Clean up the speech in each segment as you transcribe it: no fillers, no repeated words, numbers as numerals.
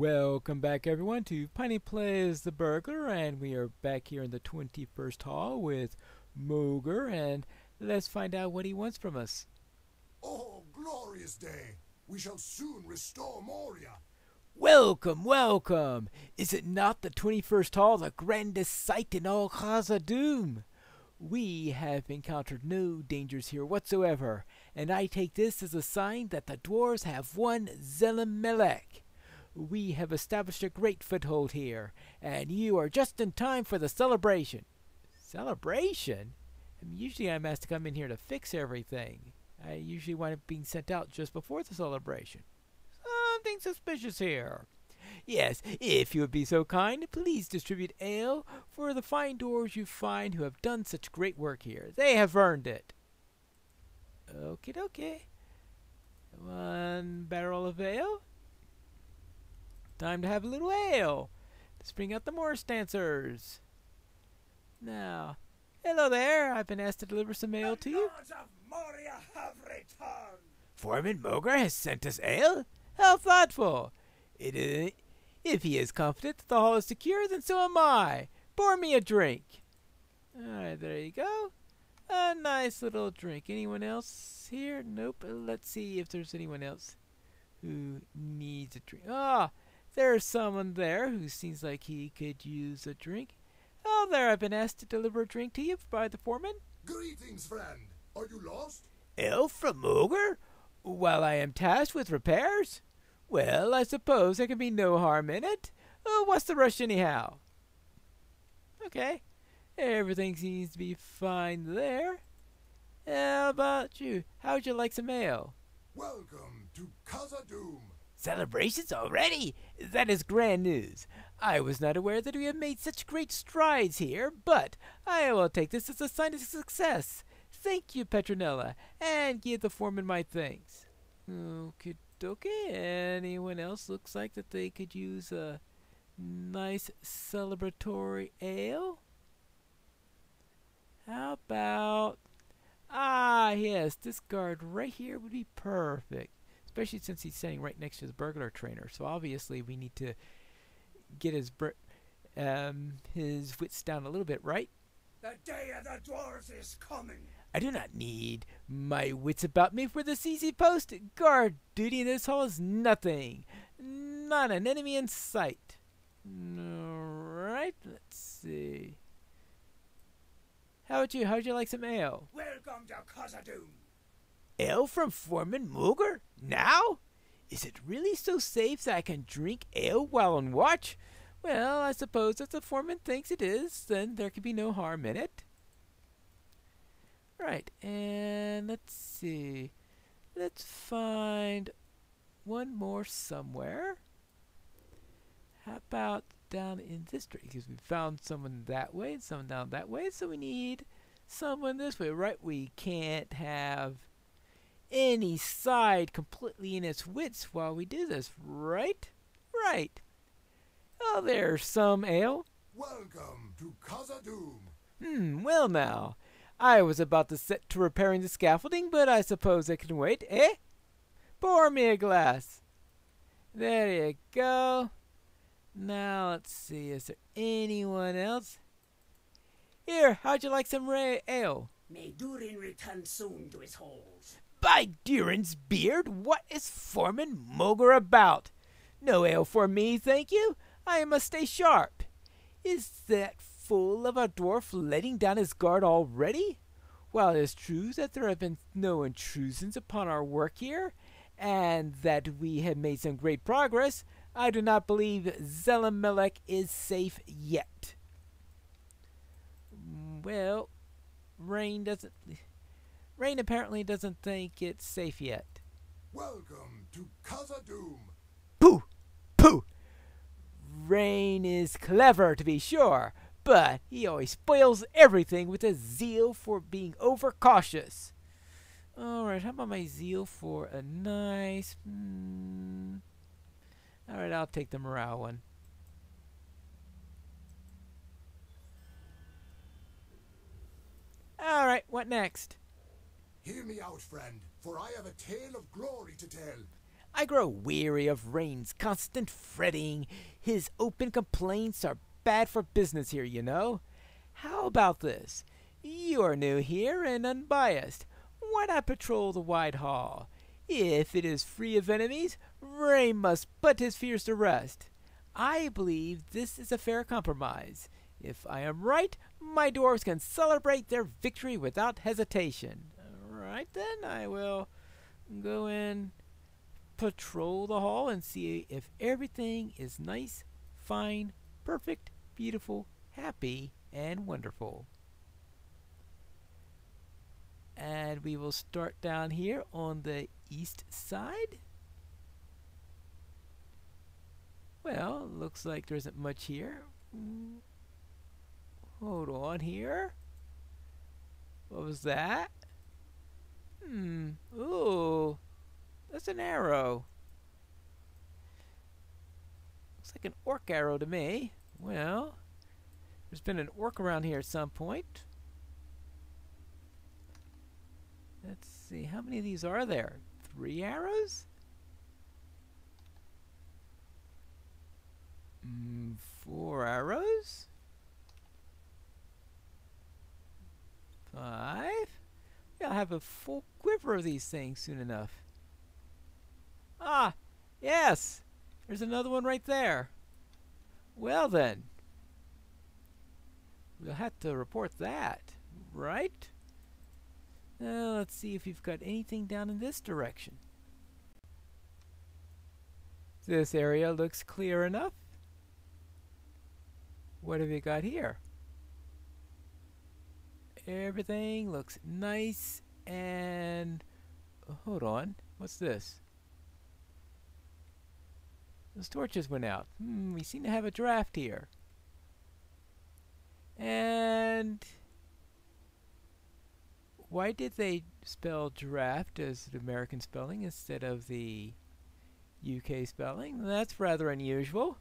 Welcome back everyone to Pineleaf Plays the Burglar, and we are back here in the 21st hall with Moger, and let's find out what he wants from us. Oh, glorious day! We shall soon restore Moria. Welcome, welcome! Is it not the 21st hall, the grandest sight in all Khazad-dûm? We have encountered no dangers here whatsoever, and I take this as a sign that the dwarves have won Zelamelech. We have established a great foothold here, and you are just in time for the celebration. Celebration? Usually I'm asked to come in here to fix everything. I usually wind up being sent out just before the celebration. Something suspicious here. Yes, if you would be so kind, please distribute ale for the fine dwarves you find who have done such great work here. They have earned it. Okie dokie. 1 barrel of ale. Time to have a little ale. Let's bring out the Morris dancers. Now, hello there. I've been asked to deliver some ale to you. The Lords of Moria have returned. Foreman Moger has sent us ale? How thoughtful. If he is confident that the hall is secure, then so am I. Pour me a drink. Alright, there you go. A nice little drink. Anyone else here? Nope. Let's see if there's anyone else who needs a drink. There's someone there who seems like he could use a drink. Oh, there, I've been asked to deliver a drink to you by the foreman. Greetings, friend. Are you lost? Ale from Moger? While I am tasked with repairs? Well, I suppose there can be no harm in it. What's the rush anyhow? Okay, everything seems to be fine there. How about you? How'd you like some ale? Welcome to Khazad-dûm. Celebrations already? That is grand news. I was not aware that we have made such great strides here, but I will take this as a sign of success. Thank you, Petronella, and give the foreman my thanks. Okie dokie. Anyone else looks like that they could use a nice celebratory ale? How about... yes, this guard right here would be perfect. Especially since he's standing right next to the burglar trainer. So obviously we need to get his wits down a little bit, right? The day of the dwarves is coming. I do not need my wits about me for this easy post. Guard duty in this hall is nothing. Not an enemy in sight. Alright, let's see. How'd you like some ale? Welcome to Khazad-dûm. Ale from Foreman Moger? Now? Is it really so safe that I can drink ale while on watch? Well, I suppose if the foreman thinks it is, then there can be no harm in it. Right, and let's see. Let's find one more somewhere. How about down in this direction? Because we found someone that way and someone down that way, so we need someone this way, right? We can't have any side completely in its wits while we do this, right? Right. Oh, there's some ale. Welcome to Khazad-dûm. Well now. I was about to set to repairing the scaffolding, but I suppose I can wait, eh? Pour me a glass. There you go. Now, let's see, is there anyone else? Here, how'd you like some ale? May Durin return soon to his halls. By Durin's beard, what is Foreman Moger about? No ale for me, thank you. I must stay sharp. Is that fool of a dwarf letting down his guard already? While it is true that there have been no intrusions upon our work here, and that we have made some great progress, I do not believe Zelamelech is safe yet. Well, Rain apparently doesn't think it's safe yet. Welcome to Khazad-dûm. Pooh! Pooh! Rain is clever, to be sure, but he always spoils everything with his zeal for being overcautious. Alright, how about my zeal for a nice... Alright, I'll take the morale one. Alright, what next? Hear me out, friend, for I have a tale of glory to tell. I grow weary of Rain's constant fretting. His open complaints are bad for business here, you know. How about this? You are new here and unbiased. Why not patrol the wide hall? If it is free of enemies, Rain must put his fears to rest. I believe this is a fair compromise. If I am right, my dwarves can celebrate their victory without hesitation. Alright then, I will go in, patrol the hall, and see if everything is nice, fine, perfect, beautiful, happy, and wonderful. And we will start down here on the east side. Well, looks like there isn't much here. Hold on here. What was that? Ooh. That's an arrow. Looks like an orc arrow to me. Well, there's been an orc around here at some point. Let's see, how many of these are there? 3 arrows? 4 arrows? 5? Yeah, I'll have a full quiver of these things soon enough. Ah, yes! There's another one right there. Well then, we'll have to report that, right? Now let's see if we've got anything down in this direction. This area looks clear enough. What have we got here? Everything looks nice and... hold on, what's this? Those torches went out. We seem to have a draft here. And... why did they spell draft as the American spelling instead of the UK spelling? That's rather unusual.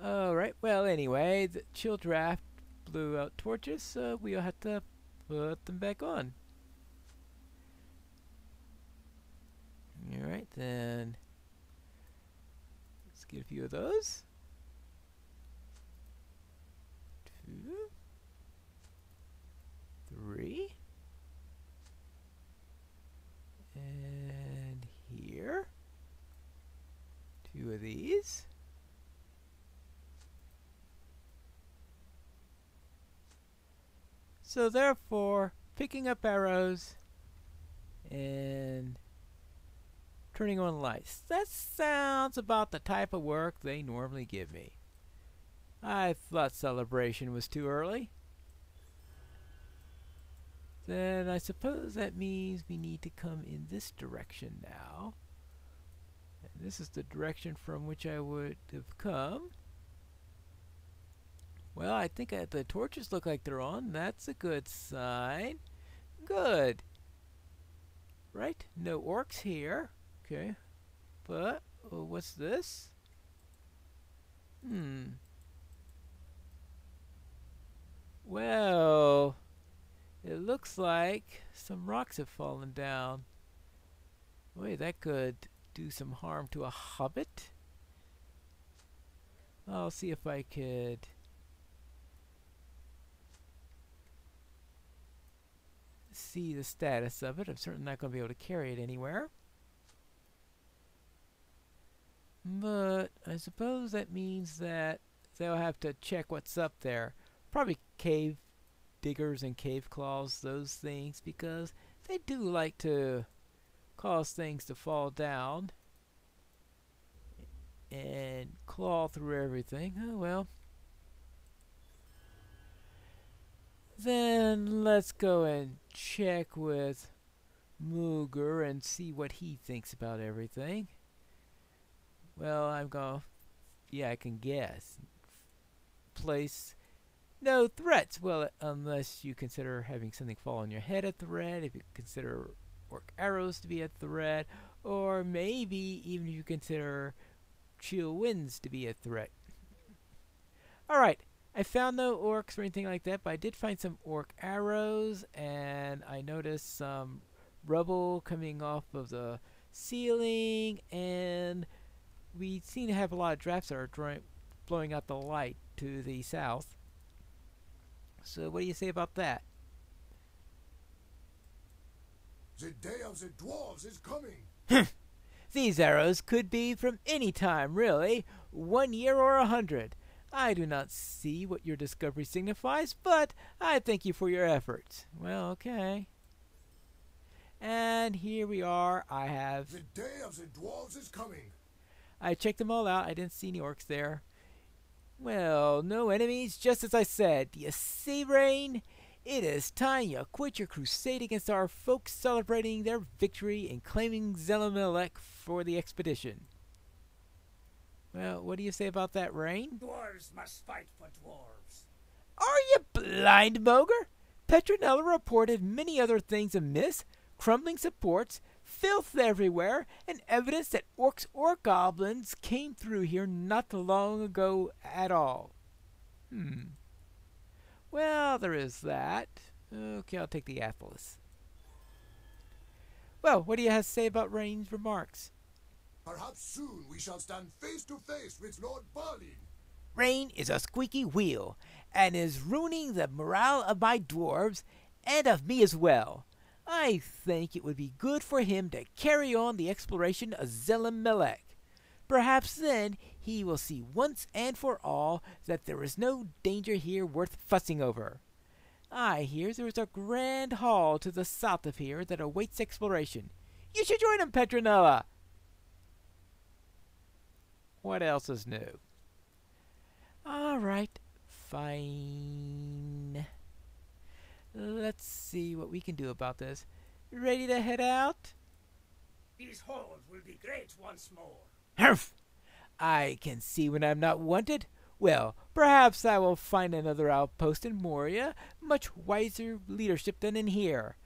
Alright, well anyway, the chill draft blew out torches, so we'll have to put them back on. Alright then, let's get a few of those. 2, 3, and here, 2 of these. So therefore, picking up arrows and turning on lights. That sounds about the type of work they normally give me. I thought celebration was too early. Then I suppose that means we need to come in this direction now. And this is the direction from which I would have come. Well, I think the torches look like they're on. That's a good sign. Good. Right? No orcs here. Okay. But, what's this? Well, it looks like some rocks have fallen down. Wait, that could do some harm to a hobbit. I'll see if I could... see the status of it. I'm certainly not going to be able to carry it anywhere. But I suppose that means that they'll have to check what's up there. Probably cave diggers and cave claws, those things, because they do like to cause things to fall down and claw through everything. Oh well. Then let's go and check with Mooger and see what he thinks about everything. Well, I'm gonna... yeah, I can guess. Place... no threats. Well, unless you consider having something fall on your head a threat, if you consider orc arrows to be a threat, or maybe even if you consider chill winds to be a threat. Alright. I found no orcs or anything like that, but I did find some orc arrows, and I noticed some rubble coming off of the ceiling, and we seem to have a lot of drafts that are blowing out the light to the south. So what do you say about that? The day of the dwarves is coming. These arrows could be from any time, really. 1 year or 100. I do not see what your discovery signifies, but I thank you for your efforts. Well, okay. And here we are. The day of the dwarves is coming. I checked them all out. I didn't see any orcs there. Well, no enemies, just as I said. Do you see, Rain? It is time you quit your crusade against our folks celebrating their victory and claiming Zelamelech for the expedition. Well, what do you say about that, Rain? Dwarves must fight for dwarves. Are you blind, Moger? Petronella reported many other things amiss, crumbling supports, filth everywhere, and evidence that orcs or goblins came through here not long ago at all. Well, there is that. Okay, I'll take the Atlas. Well, what do you have to say about Rain's remarks? Perhaps soon we shall stand face to face with Lord Berlin. Rain is a squeaky wheel, and is ruining the morale of my dwarves, and of me as well. I think it would be good for him to carry on the exploration of Zelamelech. Perhaps then he will see once and for all that there is no danger here worth fussing over. I hear there is a grand hall to the south of here that awaits exploration. You should join him, Petronella. What else is new? All right, fine. Let's see what we can do about this. Ready to head out? These halls will be great once more. Humph! I can see when I'm not wanted. Well, perhaps I will find another outpost in Moria, much wiser leadership than in here.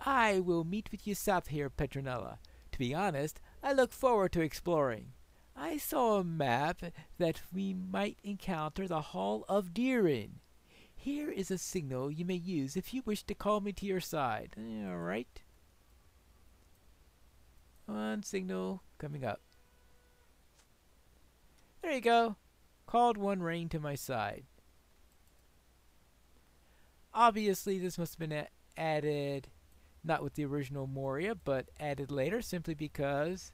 I will meet with you south here, Petronella. To be honest, I look forward to exploring. I saw a map that we might encounter the Hall of Deerin. Here is a signal you may use if you wish to call me to your side. All right. One signal coming up. There you go. Called one Rain to my side. Obviously, this must have been added, not with the original Moria, but added later, simply because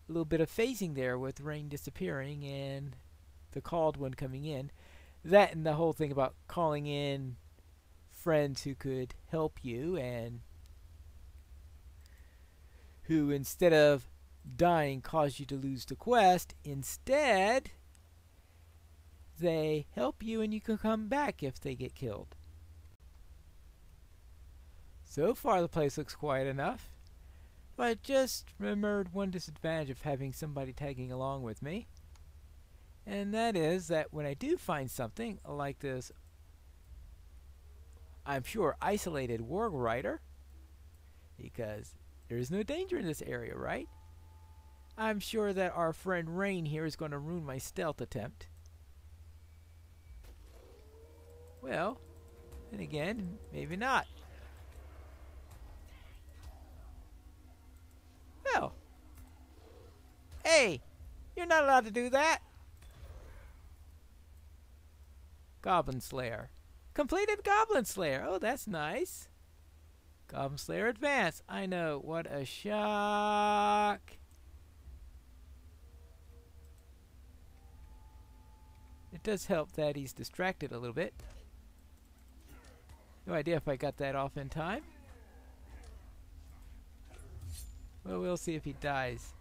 a little bit of phasing there with Rain disappearing and the called one coming in. That and the whole thing about calling in friends who could help you and who, instead of dying, cause you to lose the quest. Instead, they help you and you can come back if they get killed. So far the place looks quiet enough, but just remembered one disadvantage of having somebody tagging along with me, and that is that when I do find something like this, I'm sure, isolated warg rider, because there is no danger in this area, right? I'm sure that our friend Rain here is going to ruin my stealth attempt. Well, then again, maybe not. Well, hey, you're not allowed to do that. Goblin Slayer. Completed Goblin Slayer. Oh, that's nice. Goblin Slayer Advance. I know, what a shock. It does help that he's distracted a little bit. No idea if I got that off in time. Well, we'll see if he dies.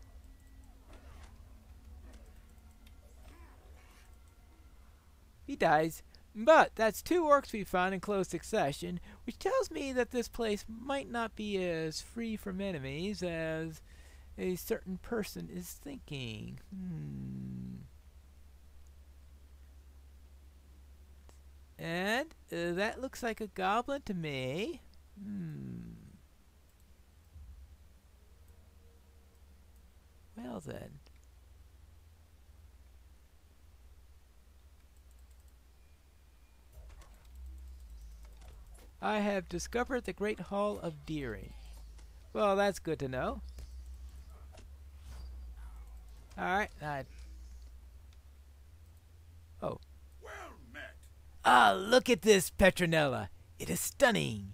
He dies. But that's 2 orcs we found in close succession, which tells me that this place might not be as free from enemies as a certain person is thinking. And that looks like a goblin to me. Well then. I have discovered the Great Hall of Deering. Well, that's good to know. Alright, oh. Well met. Ah, look at this, Petronella. It is stunning.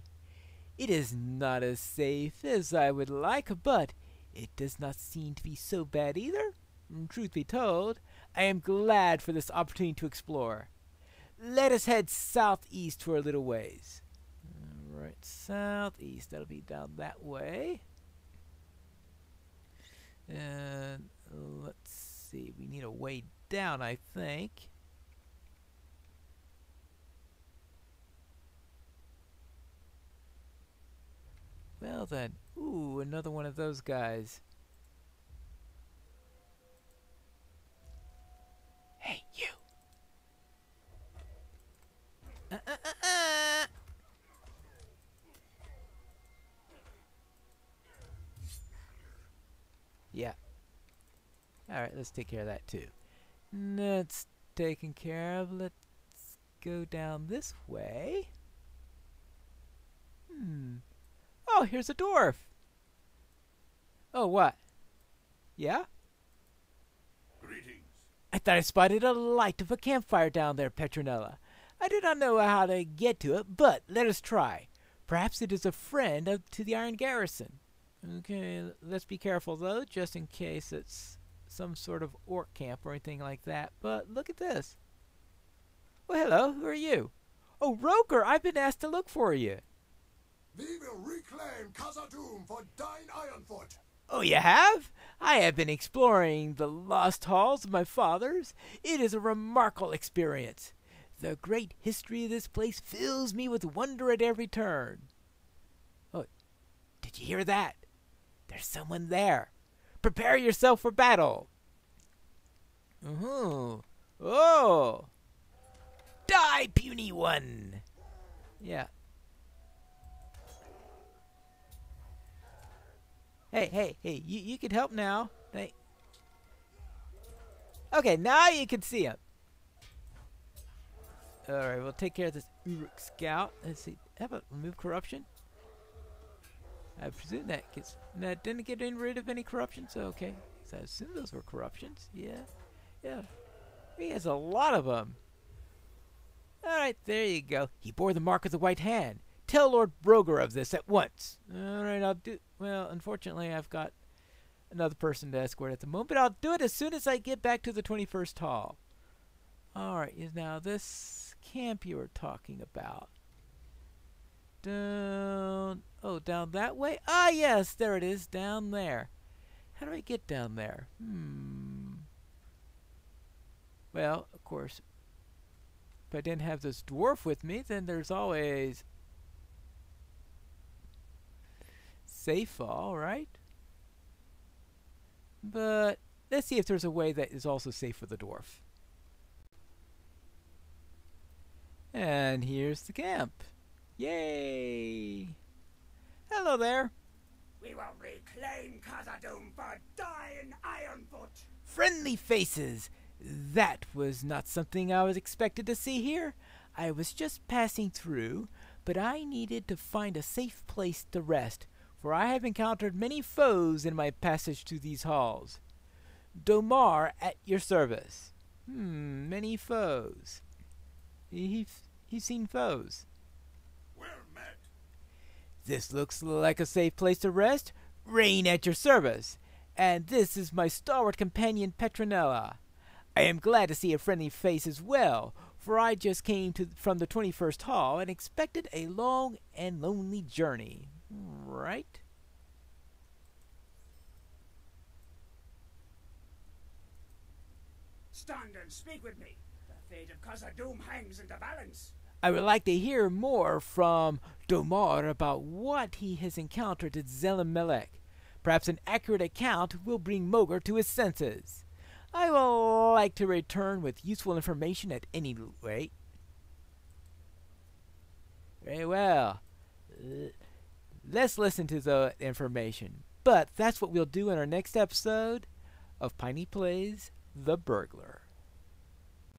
It is not as safe as I would like, but it does not seem to be so bad either. Truth be told, I am glad for this opportunity to explore. Let us head southeast for a little ways. Alright, southeast. That'll be down that way. And let's see. We need a way down, I think. Well then. Ooh, another one of those guys. Hey, you! Yeah. Alright, let's take care of that too. That's taken care of. Let's go down this way. Oh, here's a dwarf. Oh, what? Yeah? Greetings. I thought I spotted a light of a campfire down there, Petronella. I do not know how to get to it, but let us try. Perhaps it is a friend to the Iron Garrison. Okay, let's be careful though, just in case it's some sort of orc camp or anything like that. But look at this. Well, hello, who are you? Oh, Roker, I've been asked to look for you. We will reclaim Khazad-dûm for thine Ironfoot. Oh, you have? I have been exploring the lost halls of my fathers. It is a remarkable experience. The great history of this place fills me with wonder at every turn. Oh, did you hear that? There's someone there. Prepare yourself for battle. Oh. Die, puny one. Yeah. Hey, you can help now. Okay, now you can see him. Alright, we'll take care of this Uruk scout. Let's see. How about remove corruption? I presume that didn't get rid of any corruption, so okay. So I assume those were corruptions. Yeah. He has a lot of them. Alright, there you go. He bore the mark of the White Hand. Tell Lord Burglar of this at once. Alright, I'll do... Well, unfortunately, I've got another person to escort at the moment, but I'll do it as soon as I get back to the 21st Hall. Alright, now this camp you were talking about. Down that way? Ah, yes, there it is, down there. How do I get down there? Well, of course, if I didn't have this dwarf with me, then there's always safe fall, right? But let's see if there's a way that is also safe for the dwarf. And here's the camp. Yay! Hello there. We will reclaim Khazad-dûm for thine Ironfoot. Friendly faces. That was not something I was expected to see here. I was just passing through, but I needed to find a safe place to rest, for I have encountered many foes in my passage through these halls. Domar at your service. Many foes. He's seen foes. Well met. This looks like a safe place to rest. Rain at your service. And this is my stalwart companion Petronella. I am glad to see a friendly face as well, for I just came from the 21st Hall and expected a long and lonely journey. Right? Stand and speak with me. The fate of Khazad-dûm hangs in the balance. I would like to hear more from Domar about what he has encountered at Zelamelech. Perhaps an accurate account will bring Mogar to his senses. I will like to return with useful information at any rate. Very well. Let's listen to the information. But that's what we'll do in our next episode of Piney Plays The Burglar.